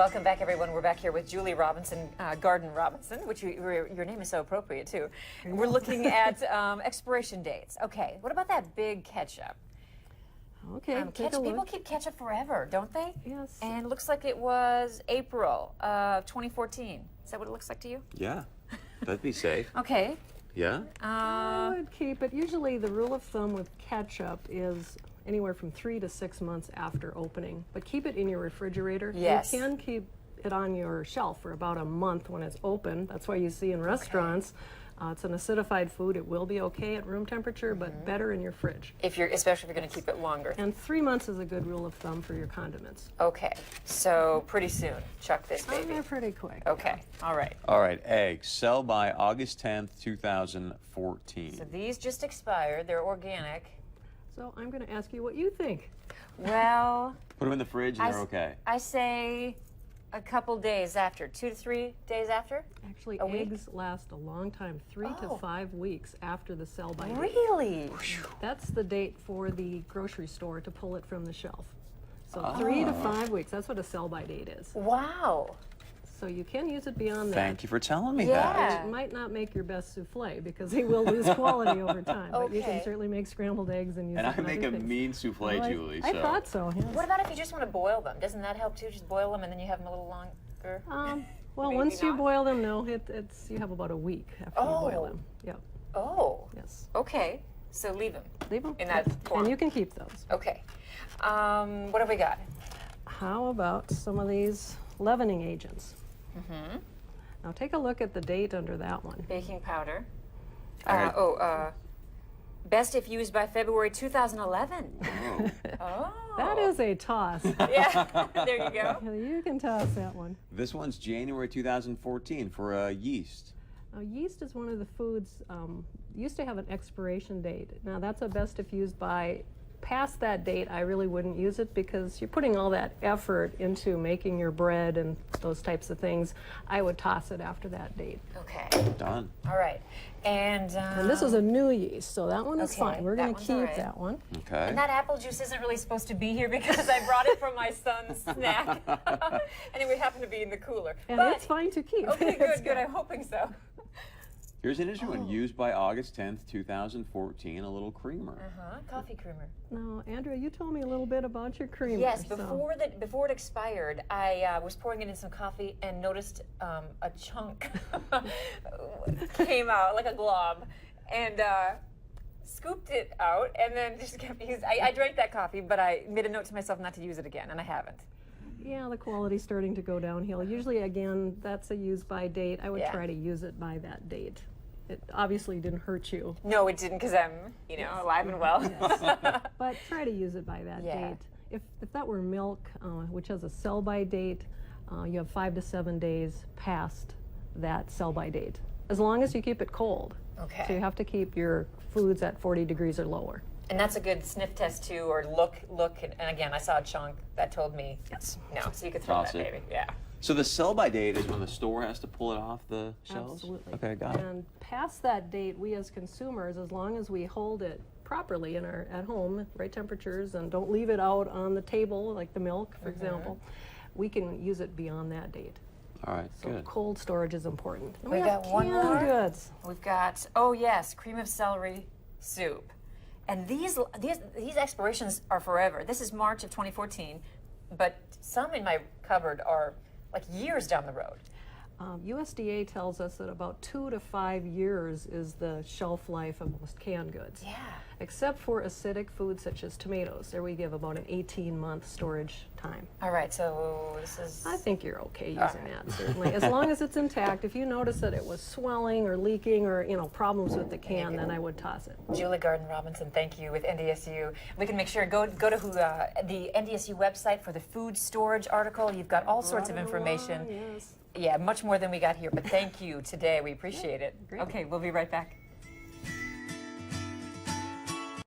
Welcome back, everyone. We're back here with Julie Robinson, Garden Robinson, which your name is so appropriate, too. We're looking at expiration dates. Okay, what about that big ketchup? Okay, Ketchup, people keep ketchup forever, don't they? Yes. And it looks like it was April of 2014. Is that what it looks like to you? Yeah, that'd be safe. Okay. Yeah? I would keep it. Usually the rule of thumb with ketchup is anywhere from 3 to 6 months after opening. But keep it in your refrigerator. Yes. You can keep it on your shelf for about a month when it's open. That's why you see in restaurants, it's an acidified food. It will be okay at room temperature, but better in your fridge. Especially if you're going to keep it longer. And 3 months is a good rule of thumb for your condiments. Okay, so pretty soon, chuck this baby. They're pretty quick. Okay, all right. All right, eggs. Sell by August 10th, 2014. So these just expired. They're organic. So I'm going to ask you what you think. Well, Put them in the fridge and they're okay. I say a couple days after, 2 to 3 days after. Actually, A week? eggs last a long time, 3 to 5 weeks after the sell-by date. Really? That's the date for the grocery store to pull it from the shelf. So 3 to 5 weeks, that's what a sell-by date is. Wow. So you can use it beyond that. Thank you for telling me Yeah. that. It might not make your best souffle because they will lose quality over time. But you Okay. can certainly make scrambled eggs and use And it I for make other a things. mean souffle, Well, Julie. I So. thought so, yes. What about if you just want to boil them? Doesn't that help too? Just boil them and then you have them a little longer? Well, Maybe once you not. boil them, no, it's you have about a week after you boil them. Yep. Oh. Yes. Okay. So leave them. Leave them. In that form. And you can keep those. Okay. What have we got? How about some of these leavening agents? Now take a look at the date under that one. Baking powder. Alright. Best if used by February 2011. Oh. Oh. That is a toss. Yeah. There you go. You can toss that one. This one's January 2014 for yeast. Now, yeast is one of the foods used to have an expiration date. Now that's a best if used by. Past that date, I really wouldn't use it because you're putting all that effort into making your bread and those types of things. I would toss it after that date. Okay. Done. All right. And this is a new yeast, so that one is Okay, fine. We're that going to one's keep all right. that one. Okay. And that apple juice isn't really supposed to be here because I brought it for my son's snack. And it would happen to be in the cooler. And But, it's fine to keep. okay, It's good. I'm hoping so. Here's an interesting one. Used by August 10th, 2014, a little creamer. Coffee creamer. Now, Andrea, you told me a little bit about your creamer. Yes, so- before it expired, I was pouring it in some coffee and noticed a chunk came out like a glob, and scooped it out, and then just kept using. I drank that coffee, but I made a note to myself not to use it again, and I haven't. Yeah, the quality's starting to go downhill. Usually, again, that's a use by date. I would Yeah. try to use it by that date. It obviously didn't hurt you, No, it didn't, because I'm, alive and well. but try to use it by that Yeah. date. If that were milk, which has a sell-by date, you have 5 to 7 days past that sell-by date, as long as you keep it cold. Okay. So you have to keep your foods at 40 degrees or lower. And that's a good sniff test too, or look, and again, I saw a chunk that told me Yes. no, so you could throw Toss that it. baby. Yeah. So the sell-by date is when the store has to pull it off the shelves? Absolutely. Okay, got it. And past that date, we as consumers, as long as we hold it properly at home, right temperatures, and don't leave it out on the table, like the milk, for example, we can use it beyond that date. All right, So good. cold storage is important. And We have got one canned more. goods. We've got cream of celery soup, and these expirations are forever. This is March of 2014, but some in my cupboard are like years down the road. USDA tells us that about 2 to 5 years is the shelf life of most canned goods. Yeah. Except for acidic foods such as tomatoes. There we give about an 18-month storage time. All right, so this is. I think you're okay using that, certainly. As long as it's intact. If you notice that it was swelling or leaking or, problems with the can, then I would toss it. Julie Garden Robinson, thank you, with NDSU. We can make sure, go to the NDSU website for the food storage article. You've got all sorts of information. Yes. Yeah, much more than we got here, but thank you today. We appreciate it. great. Okay, we'll be right back.